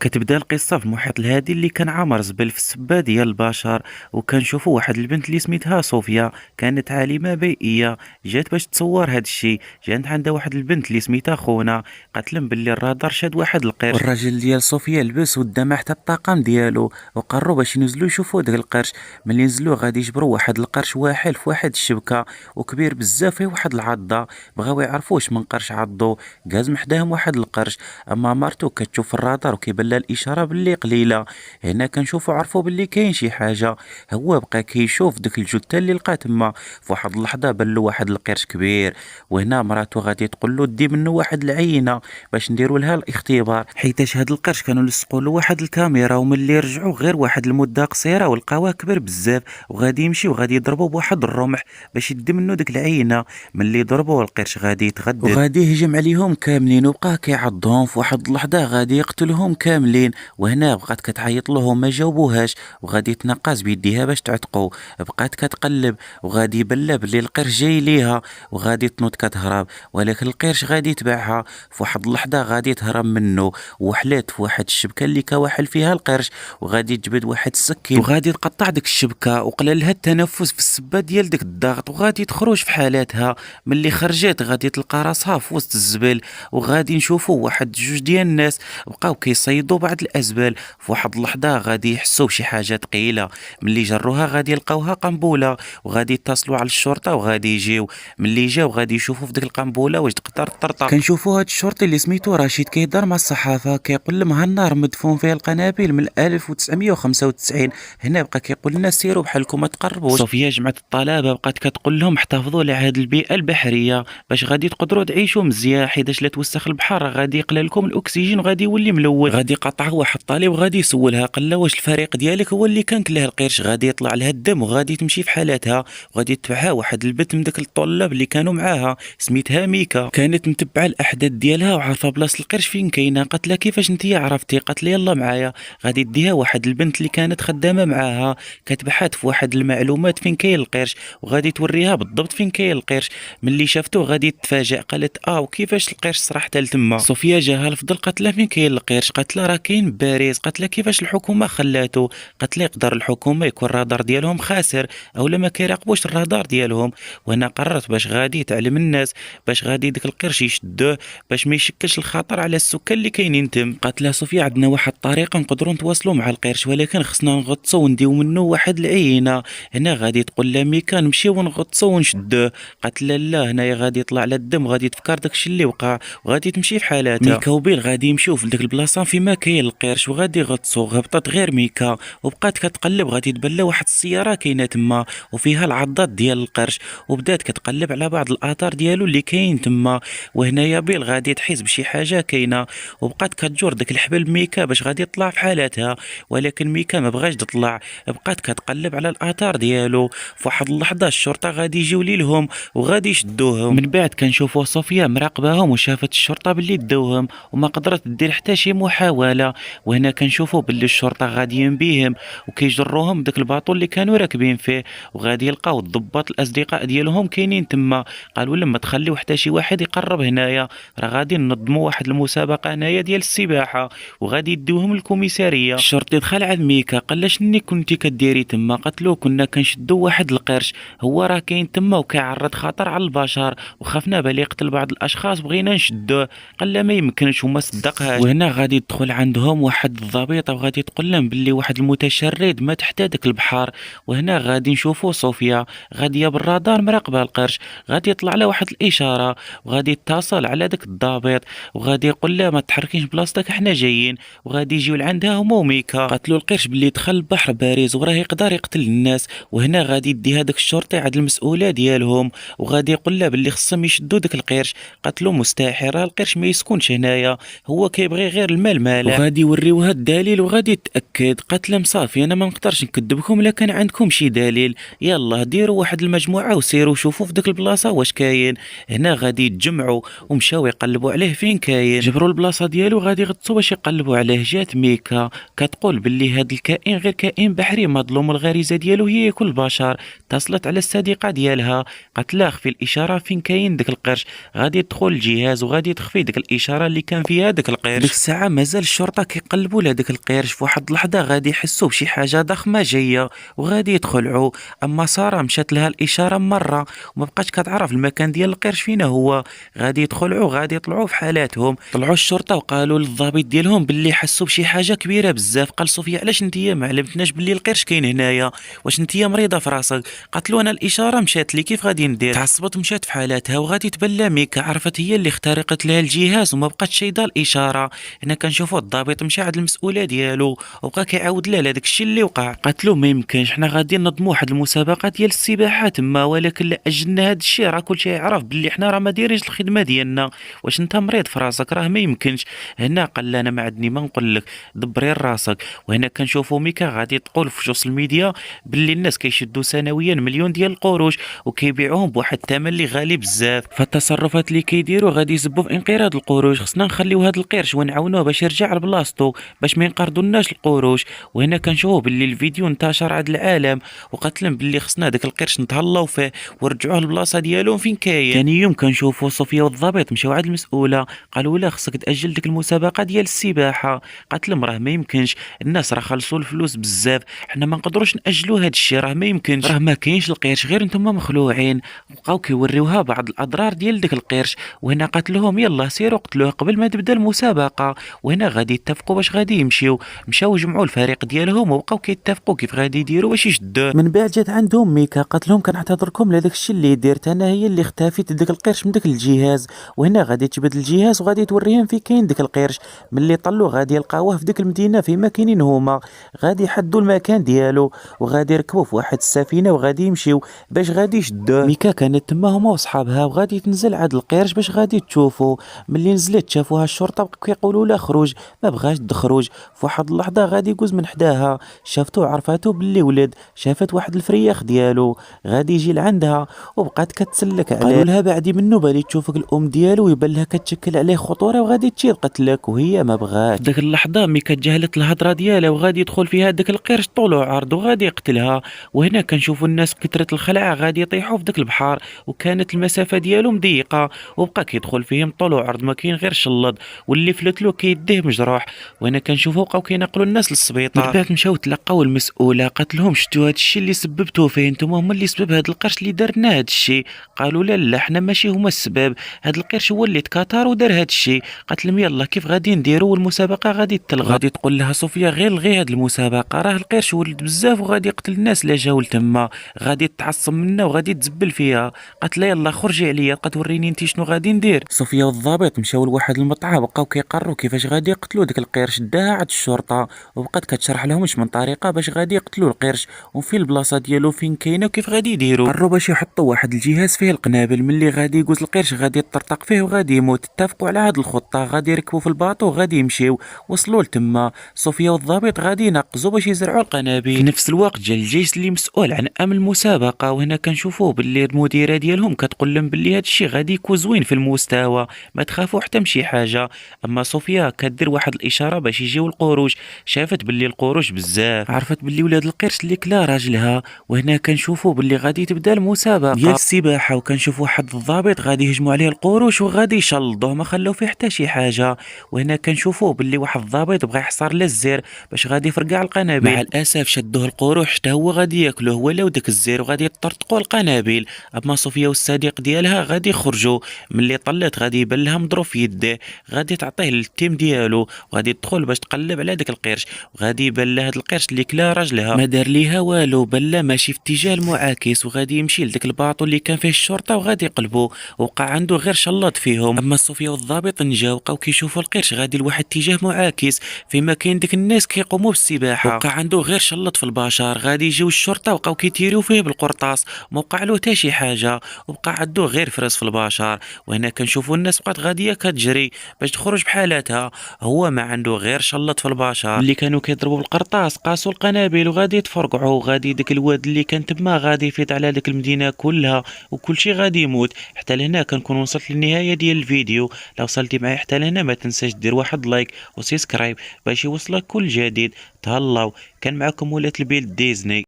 كتبدا القصة في المحيط الهادي اللي كان عامر زبل في السبة ديال البشر. وكنشوفوا واحد البنت اللي سميتها صوفيا، كانت عالمة بيئية. جات باش تصور هاد الشي. جات عندها واحد البنت اللي سميتها خونا. قالت لهم باللي الرادار شاد واحد القرش، والراجل ديال صوفيا لبس وداما حتى الطاقم ديالو، وقرروا باش ينزلوا يشوفوا داك القرش. ملي نزلوا غادي يجبروا واحد القرش واحل في واحد الشبكة وكبير بزاف فيه واحد العضة. بغاو يعرفوا واش من قرش عضو. قازم حداهم واحد القرش. اما مرتو كتشوف الرادار وكيبان لها الاشاره باللي قليله. هنا كنشوفوا عرفوا باللي كاين شي حاجه. هو بقى كيشوف ديك الجثه اللي لقى تما. في واحد اللحظه بان له واحد القرش كبير. وهنا مراتو غادي تقول له دي منه واحد العينه باش نديروا لها الاختبار، حيتاش هاد القرش كانوا لصقوا له واحد الكاميرا. وملي رجعوا غير واحد المده قصيره ولقاوه كبر بزاف. وغادي يمشي وغادي يضربوا بواحد الرمح باش يدي منه ديك العينه. ملي ضربوا القرش غادي يتغدى وغادي يهجم عليهم كاملين، وبقى كيعضهم. في واحد اللحظه غادي يقتلهم كاملين. وهنا بقات كتعيط لهم ما جاوبوهاش، وغادي تنقز بيديها باش تعتقو. بقات كتقلب وغادي يبان لها بلي القرش جاي ليها، وغادي تنوض كتهرب. ولكن القرش غادي يتبعها. في واحد اللحظه غادي تهرب منه وحلات في واحد الشبكه اللي كواحل فيها القرش. وغادي تجبد واحد السكين وغادي تقطع ديك الشبكه، وقلل لها التنفس في السبه ديال ديك الضغط. وغادي تخرج في حالاتها. ملي خرجت غادي تلقى راسها في وسط الزبل. وغادي نشوفوا واحد جوج ديال الناس بقاو كيصيدوا بعض الازبال. في واحد اللحظه غادي يحسوا بشي حاجه ثقيله. ملي جروها غادي يلقاوها قنبله. وغادي يتصلوا على الشرطه وغادي يجيو. ملي جاو غادي يشوفوا في ديك القنبله واش تقدر تطرطق. كنشوفوا هاد الشرطي اللي سميتو رشيد كيهضر مع الصحافه، كيقول لهم ها النار مدفون فيه القنابل من 1995. هنا بقى كيقول لنا سيروا بحالكم ما تقربوش. صوفيا جمعت الطلبه بقات كتقول لهم احتفظوا على هاد البيئه البحريه باش غادي تقدروا تعيشوا مزيان، حيتاش لا توسخ البحر غادي يقلل لكم الاكسجين وغادي يولي ملون. غادي قطع واحد الطالب وغادي يسولها، قال لها واش الفريق ديالك هو اللي كان كلاه القرش. غادي يطلع لها الدم وغادي تمشي في حالتها. وغادي تتبعها واحد البنت من داك الطلاب اللي كانوا معاها سميتها ميكا. كانت متبعه الاحداث ديالها وعارفه بلاصه القرش فين كاينه. قالت لها كيفاش انت عرفتي؟ قالت لي يلا معايا. غادي ديها واحد البنت اللي كانت خدامه معاها كتبحث في واحد المعلومات فين كاين القرش، وغادي توريها بالضبط فين كاين القرش. ملي شافته غادي تتفاجئ، قالت وكيفاش القرش صراحه لتما. صوفيا جاها الفضل، قالت لها فين كاين القرش؟ قالت لها راه كاين باريس. قالت لها كيفاش الحكومه خلاتو؟ قالت لها يقدر الحكومه يكون الرادار ديالهم خاسر اولا ما كيراقبوش الرادار ديالهم. وانا قررت باش غادي تعلم الناس باش غادي داك القرش يشدوه باش ما يشكلش الخطر على السكان اللي كاينين تم. قالت لها صوفيا عندنا واحد الطريقه نقدروا نتواصلوا مع القرش، ولكن خصنا نغطسوا ونديو منه واحد العينه. هنا غادي تقول لها ميكا نمشيو ونغطسوا ونشدوه. قالت لها لا، هنايا غادي يطلع على الدم وغادي تفكر داكشي اللي وقع وغادي تمشي في حالاتها. ميكا وبيل غادي يمشيو في ديك البلاصه فيما كاين القرش وغادي يغطسوا. هبطت غير ميكا وبقات كتقلب. غادي تبان لها واحد السياره كاينه تما وفيها العضات ديال القرش، وبدات كتقلب على بعض الاثار ديالو اللي كاين تما. وهنايا بيل غادي تحس بشي حاجه كاينه وبقات كتجر داك الحبل ميكا باش غادي تطلع في حالاتها. ولكن ميكا ما بغاش تطلع، بقات كتقلب على الاثار ديالو. في واحد اللحظه الشرطه غادي يجيو ليهم وغادي يشدوهم. من بعد كنشوفوا صوفيا مراقباهم وشافت الشرطه باللي داوهم وما قدرت دير حتى شي محاوله. وهنا كنشوفوا باللي الشرطه غاديين بيهم وكيجروهم داك الباطو اللي كانوا راكبين فيه. وغادي يلقاو الضباط الاصدقاء ديالهم كاينين تما. قالوا لما تخليو حتى شي واحد يقرب هنايا، راه غادي ننظموا واحد المسابقه هنايا ديال السباحه وغادي يديوهم للكوميساريه. الشرطي دخل عند ميكا قال لها شني كنتي كديري تما؟ قالت له كنا كنشدوا واحد القرش، هو راه كاين تما وكيعرض خطر على البشر وخافنا بلي يقتل بعض الاشخاص بغينا نشدوه. قال لها ما يمكنش وما صدقهاش. وهنا غادي تدخل عندهم واحد الضابطه وغادي تقول لهم باللي واحد المتشرد مات حتى داك البحر. وهنا غادي نشوفوا صوفيا غاديه بالرادار مراقبه القرش. غادي يطلع لها واحد الاشاره وغادي يتصل على داك الضابط وغادي يقول لها ما تحركيش بلاصتك احنا جايين. وغادي يجيو لعندها هما وميكا. قالت القرش باللي دخل البحر بارز وراه يقدر يقتل الناس. وهنا غادي يدي هذاك الشرطي عند المسؤوله ديالهم وغادي يقول لها باللي خصهم يشدوا داك القرش. قالت له مستحيل، راه القرش ما يسكنش هنايا، هو كيبغي غير المال مالح. وغادي يوريوها الدليل وغادي تاكد. قالت لهم صافي انا ما نقدرش نكذبكم، الا كان عندكم شي دليل يلا ديروا واحد المجموعه وسيروا شوفوا في ديك البلاصه واش كاين. هنا غادي يتجمعوا ومشاو يقلبوا عليه فين كاين. جبروا البلاصه ديالو غادي يغطسوا باش يقلبوا عليه. جات ميكا كتقول باللي هاد الكائن غير كائن بحري مظلوم والغريزه ديالو هي ياكل البشر. اتصلت على الصديقه ديالها قالت لها خفي الاشاره فين كاين داك القرش. غادي تدخل الجهاز وغادي تخفي داك الاشاره اللي كان فيها داك القرش. ديك الساعه مازال الشرطة كيقلبوا لهداك القرش. في واحد اللحظة غادي يحسوا بشي حاجة ضخمة جاية وغادي يدخلعوا، أما سارة مشات لها الإشارة مرة وما بقاش كتعرف المكان ديال القرش فينا هو. غادي يدخلعوا غادي يطلعوا في حالاتهم. طلعوا الشرطة وقالوا للضابط ديالهم باللي حسوا بشي حاجة كبيرة بزاف. قال صوفيا علاش نتيا ما علمتناش باللي القرش كاين هنايا؟ واش نتيا مريضة في راسك؟ قالت له انا الإشارة مشات لي كيف غادي ندير؟ تعصبت مشات في حالاتها وغادي تبلى ميكا. عرفت هي اللي اخترقت لها الجهاز وما بقاتش شايده الإشارة. هنا كنشوفوا الضابط مشى عند المسؤولة ديالو وبقى كيعاود لها هذاك الشيء اللي وقع. قالت له ما يمكنش، حنا غادي ننظموا واحد المسابقة ديال السباحة تما، ولكن لا اجلنا هذا الشيء راه كلشي يعرف باللي حنا راه ما دايرينش الخدمة ديالنا. واش انت مريض في راسك؟ راه ما يمكنش. هنا قال لها انا ما عندي ما نقول لك، دبري راسك. وهنا كنشوفوا ميكا غادي تقول في السوشيال ميديا باللي الناس كيشدوا سنويا مليون ديال القروش وكيبيعوهم بواحد الثمن اللي غالي بزاف. فالتصرفات اللي كيديروا غادي يسببوا في انقراض القروش. خصنا نخليو هذا القرش ونعاونوه باش يرجع لبلاصتو باش ما ينقرضوناش القروش. وهنا كنشوفوا باللي الفيديو انتشر عند العالم وقالت لهم باللي خصنا داك القرش نتهلاو فيه ورجعوه للبلاصه ديالو فين كاين. ثاني يوم كنشوفوا صوفيا والضابط مشاو عند المسؤوله قالوا لها خصك تاجل ديك المسابقه ديال السباحه. قالت لهم راه ما يمكنش، الناس راه خلصوا الفلوس بزاف، حنا ما نقدروش ناجلوا هذا الشيء، راه ما يمكنش، راه ما كاينش القرش، غير نتوما مخلوعين. بقاو كيوريوها بعض الاضرار ديال داك القرش. وهنا قالت لهم يلا سيروا قتلوه قبل ما تبدا المسابقه. وهنا غادي يتفقوا باش غادي مشاو جمعوا الفريق ديالهم وبقاو كيتفقوا كيف غادي يديروا باش يشدوه. من بعد جات عندهم ميكا قالت لهم كنعتذركم لهداك الشيء اللي درت انا، هي اللي اختفيت داك القرش من داك الجهاز. وهنا غادي تجبد الجهاز وغادي توريهم فين كاين داك القرش. ملي طلعوا غادي يلقاوه في ديك المدينه فيما كاينين هما. غادي يحدوا المكان ديالو وغادي يركبوا في واحد السفينه وغادي يمشيو باش غادي يشدوه. ميكا كانت تما هما وصحابها وغادي تنزل عند القرش باش غادي تشوفوا. ملي نزلت شافوها الشرطه بقاو كيقولوا لها خرج، ما بغاش تخرج. في واحد اللحظه غادي يجوز من حداها شافتو عرفاتو باللي ولد، شافت واحد الفرياخ ديالو غادي يجي لعندها وبقات كتسلك عليه. قالوا لها بعدي منه بالي تشوفك الام ديالو ويبان لها كتشكل عليه خطوره وغادي تجي تقتلك، وهي ما بغاش. ديك اللحظه مي كتجاهلت الهضره ديالها وغادي يدخل فيها داك القرش طول وعرض وغادي يقتلها. وهنا كنشوفوا الناس كثرة الخلعه غادي يطيحوا في داك البحر وكانت المسافه ديالهم ضيقه وبقى كيدخل فيهم طول وعرض ما كاين غير شلض واللي فلتلو كيديه مجروح. وهنا كنشوفوا بقاو كينقلوا الناس للسبيطار. من بعد مشاو تلقاو المسؤوله قالت لهم شفتوا هذا الشيء اللي سببتوه فيه، نتوما هما اللي سبب هذا القرش اللي درنا هذا الشيء. قالوا لا لا حنا ماشي هما السبب، هذا القرش هو اللي تكاثر ودار هذا الشيء. قالت لهم يلا كيف غادي نديروا والمسابقه غادي تلغى. غادي تقول لها صوفيا غير لغي هذه المسابقه، راه القرش ولد بزاف وغادي يقتل الناس اللي جاو لتما، غادي تعصب منا وغادي تزبل فيها. قالت لها يلا خرجي عليا بقى توريني انت شنو غادي ندير. صوفيا والضابط مشاو لواحد المطعم بقاو كيقرروا كيفاش غادي يقتلوا داك القرش. داها عند الشرطه وبقات كتشرح لهم اش من طريقه باش غادي يقتلوا القرش وفين البلاصه ديالو فين كاينه وكيف غادي يديروا. قرروا باش يحطوا واحد الجهاز فيه القنابل، ملي غادي يجوز القرش غادي يطرطق فيه وغادي يموت. اتفقوا على هاد الخطه، غادي يركبوا في الباطو وغادي يمشيو. وصلوا لتما صوفيا والضابط غادي ينقزوا باش يزرعوا القنابل. في نفس الوقت جا الجيش اللي مسؤول عن امن المسابقه. وهنا كنشوفوه باللي المديره ديالهم كتقول لهم باللي هاد الشيء غادي يكون زوين في المستوى، ما تخافوا حتى من شي حاجه. اما صوفيا كدير واحد الاشاره باش يجيو القروش، شافت باللي القروش بزاف، عرفت باللي ولاد القرش اللي كلا راجلها. وهنا كنشوفوا باللي غادي تبدا المسابقه ديال السباحه وكنشوفوا واحد الضابط غادي يهجموا عليه القروش وغادي يشلضوه ما خلاو فيه حتى شي حاجه. وهنا كنشوفوا باللي واحد الضابط بغى يحصر له الزير باش غادي يفرقع القنابل. مع الاسف شدوه القروش حتى هو غادي ياكلوه ولو داك الزير وغادي يطرطقوا القنابل. اما صوفيا والصديق ديالها غادي يخرجوا. ملي طلت غادي يبان لها مضروب في يده، غادي تعطيه للتيم ديالو وغادي تدخل باش تقلب على داك القرش. وغادي يبان لها هاد القرش اللي كلا راجلها ما دار ليها والو، بان لا ماشي في اتجاه المعاكس وغادي يمشي لداك الباطو اللي كان فيه الشرطه وغادي يقلبوا. وقع عنده غير شلط فيهم. اما صوفيا والضابط نجاو بقاو كيشوفوا القرش غادي لواحد اتجاه معاكس فيما كاين ديك الناس كيقوموا بالسباحه. وقع عنده غير شلط في البشر. غادي يجيو الشرطه وبقاو كيتيريو فيه بالقرطاس، ما وقع له حتى شي حاجه وبقى عنده غير فرس في البشر. وهنا كنشوفوا الناس بقات غاديه كتجري باش تخرج بحالاتها، هو ما عنده غير شلط في البشر. اللي كانوا كيضربوا بالقرطاس قاسوا القنابل وغادي يتفرقعوا. غادي داك الواد اللي كان تما غادي يفيض على ديك المدينه كلها وكل شيء غادي يموت. حتى لهنا كنكون وصلت للنهايه ديال الفيديو. لو وصلتي معايا حتى لهنا ما تنساش دير واحد لايك وسبسكرايب باش يوصلك كل جديد. تهلاو. كان معكم ولاد البيل ديزني.